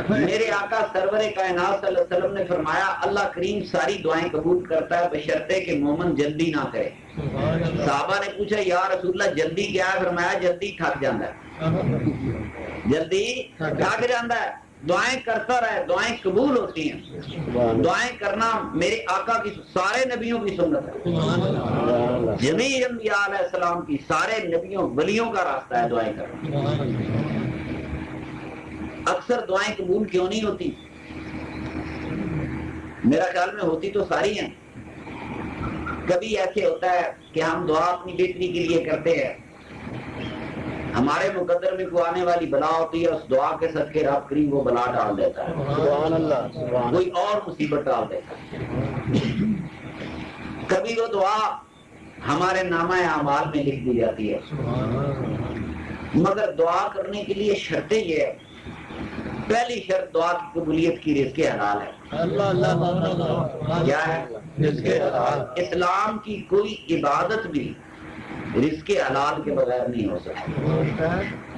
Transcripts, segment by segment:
میرے آقا سرور کائنات صلی اللہ علیہ وسلم نے فرمایا اللہ کریم ساری دعائیں قبول کرتا ہے بشرطے کہ مومن جلدی نہ کرے. صحابہ نے پوچھا یا رسول اللہ جلدی کیا ہے؟ فرمایا جلدی تھک جاتا ہے، جلدی تھک جاتا ہے. دعائیں کرتا رہے، دعائیں قبول ہوتی ہیں. دعائیں کرنا میرے آقا کی سارے نبیوں کی سنت ہے، جمیع انبیاء علیہ السلام کی، سارے نبیوں ولیوں کا راستہ ہے دعائیں کرنا. اکثر دعائیں قبول کیوں نہیں ہوتی؟ میرا خیال میں ہوتی تو ساری ہیں. کبھی ایسے ہوتا ہے کہ ہم دعا اپنی بہتری کے لیے کرتے ہیں، ہمارے مقدر میں کوئی آنے والی بلا ہوتی ہے، اس دعا کے صدقے رب کریم وہ بلا ڈال دیتا ہے، سبحان اللہ، کوئی اور مصیبت ڈال دیتا ہے. کبھی وہ دعا ہمارے نامہ اعمال میں لکھ دی جاتی ہے. مگر دعا کرنے کے لیے شرطیں یہ ہے، پہلی شرط دعا کی قبولیت کی رزق حلال ہے. کیا ہے؟ رزق حلال. اسلام کی کوئی عبادت بھی رزق حلال کے بغیر نہیں ہو سکتی.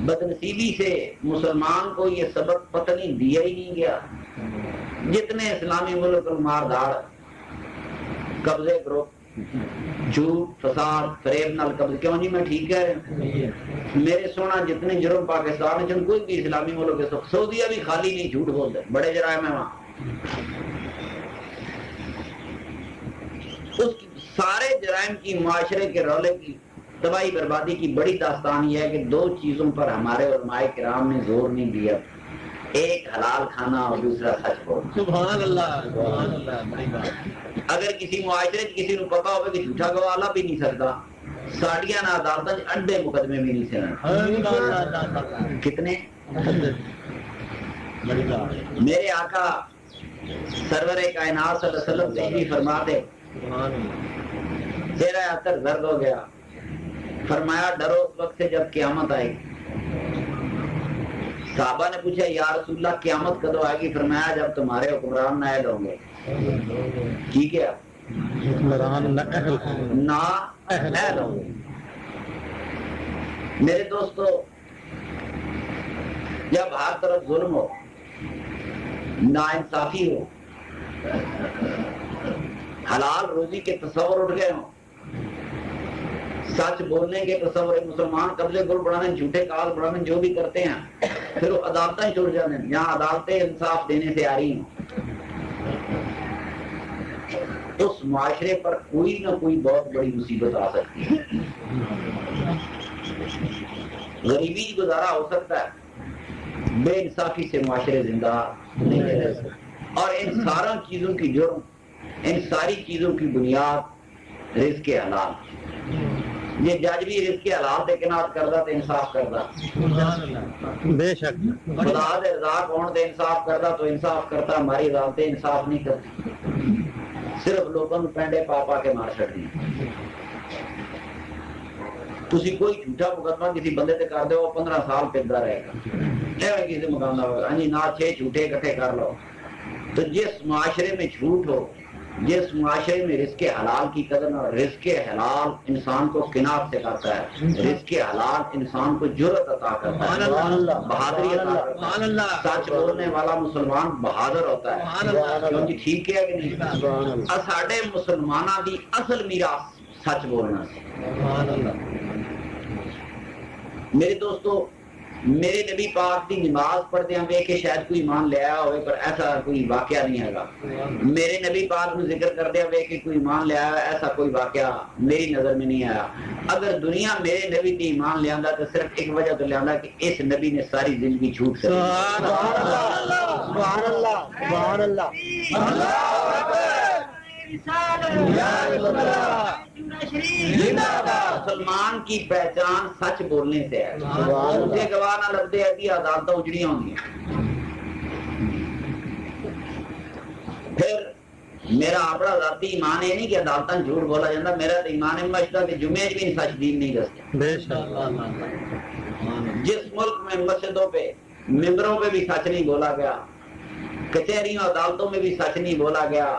بدنصیبی سے مسلمان کو یہ سبق پتہ نہیں دیا ہی نہیں گیا. جتنے اسلامی ملک مار دھاڑ، قبضے گروپ، جھوٹ فساد فریب نال قبض، کیوں جی میں ٹھیک ہے میرے سونا جتنے جرم پاکستان میں کوئی بھی اسلامی ملک ہے، سعودیہ بھی خالی نہیں جھوٹ بولتے، بڑے جرائم ہیں وہاں. اس سارے جرائم کی، معاشرے کے رولے کی، تباہی بربادی کی بڑی داستان یہ ہے کہ دو چیزوں پر ہمارے علماء کرام نے زور نہیں دیا، ایک حلال کھانا اور دوسرا سچ بولنا. سبحان اللہ، سبحان اللہ. اگر کسی معاشرے کسی کو پتا ہو کہ جھوٹا گوالا بھی نہیں سکتا، ساڑیاں نہ عدالت انڈے مقدمے بھی نہیں سکتے. کتنے میرے آقا سرور کائنات صلی اللہ علیہ وسلم تشریف فرماتے، چہرہ اثر زرد ہو گیا. فرمایا ڈرو اس وقت سے جب قیامت آئے گی. صحابہ نے پوچھا یا رسول اللہ قیامت کدو آئے گی؟ فرمایا جب تمہارے حکمران نائل ہوں گے. ٹھیک ہے، نا اہل ہوں گے. میرے دوستو، جب ہر طرف ظلم ہو، ناانصافی ہو، حلال روزی کے تصور اٹھ گئے ہوں، سچ بولنے کے تصور، مسلمان قبضے گل بڑھانے، جھوٹے کال بڑھانے جو بھی کرتے ہیں، پھر وہ عدالتیں چھوڑ جانے ہیں جہاں عدالتیں انصاف دینے سے آ رہی ہیں. اس معاشرے پر کوئی نہ کوئی بہت بڑی مصیبت آ سکتی ہے. غریبی کی گزارا ہو سکتا ہے، بے انصافی سے معاشرے زندہ نہیں رہ سکتے. اور ان سارا چیزوں کی جرم، ان ساری چیزوں کی بنیاد رزق حلال. یہ جج بھی رزق حلال دے کنات کردا تے انصاف کردا، بے شک خدا دے رضا کون تے انصاف کردا تو انصاف کرتا. ہماری عدالتیں انصاف نہیں کرتی، صرف لوگوں کو پینڈے پا پا کے مار چھڑتی. تسی کوئی جھوٹا مقدمہ کسی بندے تے کر دو 15 سال پھردا رہے گا، ایویں کسی مقام دا ہوگا. ہاں جی، نہ 6 جھوٹے اکٹھے کر لو. تو جس معاشرے میں جھوٹ ہو، جس معاشرے میں رزق حلال کی قدر نہ، رزق حلال انسان کو قناعت سے کرتا ہے، رزق حلال انسان کو جرأت عطا کرتا ہے، بہادری عطا کرتا ہے. سچ بولنے والا مسلمان بہادر ہوتا ہے. کیوں جی ٹھیک ہے کہ نہیں؟ ساڈے مسلمانوں کی اصل میراث سچ بولنا. میرے دوستو، میرے نبی پاک دی نماز پڑھتے ہیں ویکھ کے شاید کوئی ایمان لے آیا ہوئے، پر ایسا کوئی واقعہ نہیں ہے گا. میرے نبی پاک کو ذکر کر دیا ویکھ کے کوئی ایمان لے آیا، ایسا کوئی واقعہ میری نظر میں نہیں آیا. اگر دنیا میرے نبی دی ایمان لے آندا تو صرف ایک وجہ تو لے آندا کہ اس نبی نے ساری زندگی جھوٹ سے. سبحان اللہ، سبحان اللہ، سبحان اللہ، اللہ اکبر. مسلمان کی پہچان سچ بولنے سے ہے. مجھے گواہ نہ لگتے ہیں کہ عدالتیں اجڑیاں ہوں. پھر میرا اپنا ذاتی ایمان یہ نہیں کہ عدالتیں جھوٹ بولا جاتا، میرا ایمان ہے مشتا کہ جمعے بھی سچ دین نہیں دستے. جس ملک میں مسجدوں پہ ممبروں پہ بھی سچ نہیں بولا گیا، کچہریوں عدالتوں میں بھی سچ نہیں بولا گیا،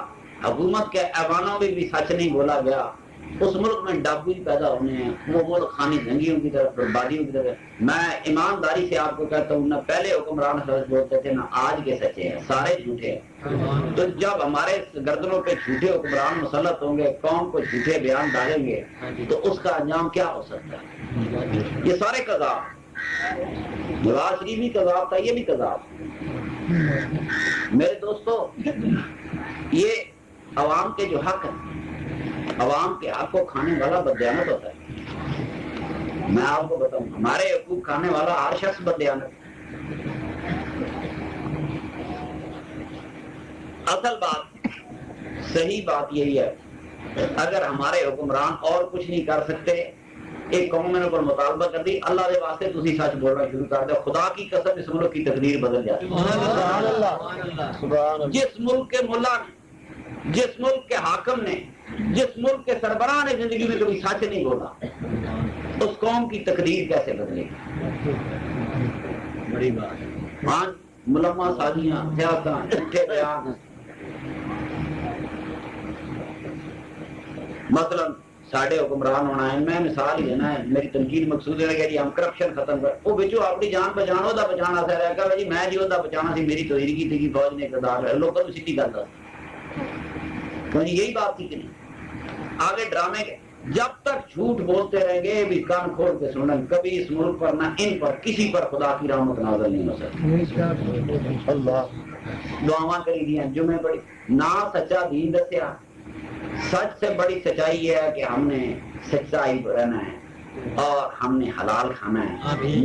حکومت کے ایوانوں میں بھی سچ نہیں بولا گیا، اس ملک میں ڈاکو پیدا ہونے ہیں، وہ ملک خانی جنگیوں کی طرف، بربادیوں کی طرف۔ میں ایمانداری سے آپ کو کہتا ہوں، نہ پہلے حکمران سچ بولتے تھے نہ آج کے سچے ہیں، سارے جھوٹے ہیں۔ تو جب ہمارے گردنوں پہ جھوٹے حکمران مسلط ہوں گے، قوم کو جھوٹے بیان ڈالیں گے، تو اس کا انجام کیا ہو سکتا ہے؟ یہ سارے کذاب، نواز شریف بھی کذاب تھا، یہ بھی کذاب۔ میرے دوستو، یہ عوام کے جو حق ہیں، عوام کے حق کو کھانے والا بددیانت ہوتا ہے۔ میں آپ کو بتاؤں، ہمارے حقوق کھانے والا ہر شخص بددیانت۔ اصل بات، صحیح بات یہی ہے، اگر ہمارے حکمران اور کچھ نہیں کر سکتے، ایک قوم نے پر مطالبہ کر دی، اللہ کے واسطے تسی سچ بولنا شروع کر دو، خدا کی قسم اس ملک کی تقدیر بدل جاتی ہے۔ سبحان اللہ۔ جس ملک کے ملا نے، جس ملک کے حاکم نے، جس ملک کے سربراہ نے زندگی میں کبھی سچ نہیں بولا، اس قوم کی تقدیر کیسے بدلے گی؟ بڑی بات۔ ہاں، ملما سازیاں، سیاستاں، جھوٹے بیان۔ مثلا ساڈے حکمران ہونا ہے، میں مثال ہی دینا ہے، میری تنقید مقصود ہے کہ جی ہم کرپشن ختم کر، وہ بچوں اپنی جان بچانا، وہ بچانا سا رہا کہ جی میں جی وہ بچانا سی، میری توہین کی تھی فوج نے اقتدار ہے، لوگوں کو سیدھی کرتا، یہی بات تھی کہ نہیں؟ آگے ڈرامے کے جب تک جھوٹ بولتے رہیں گے بھی کان کھول کے سنیں، کبھی اس ملک پر نہ ان پر کسی پر خدا کی رحمت نازل نہیں ہو سکتی۔ اللہ دعاواں کری دیا، جمعے پڑھی، نہ سچا دین دسیا۔ سچ سے بڑی سچائی یہ ہے کہ ہم نے سچائی پر رہنا ہے اور ہم نے حلال کھانا ہے۔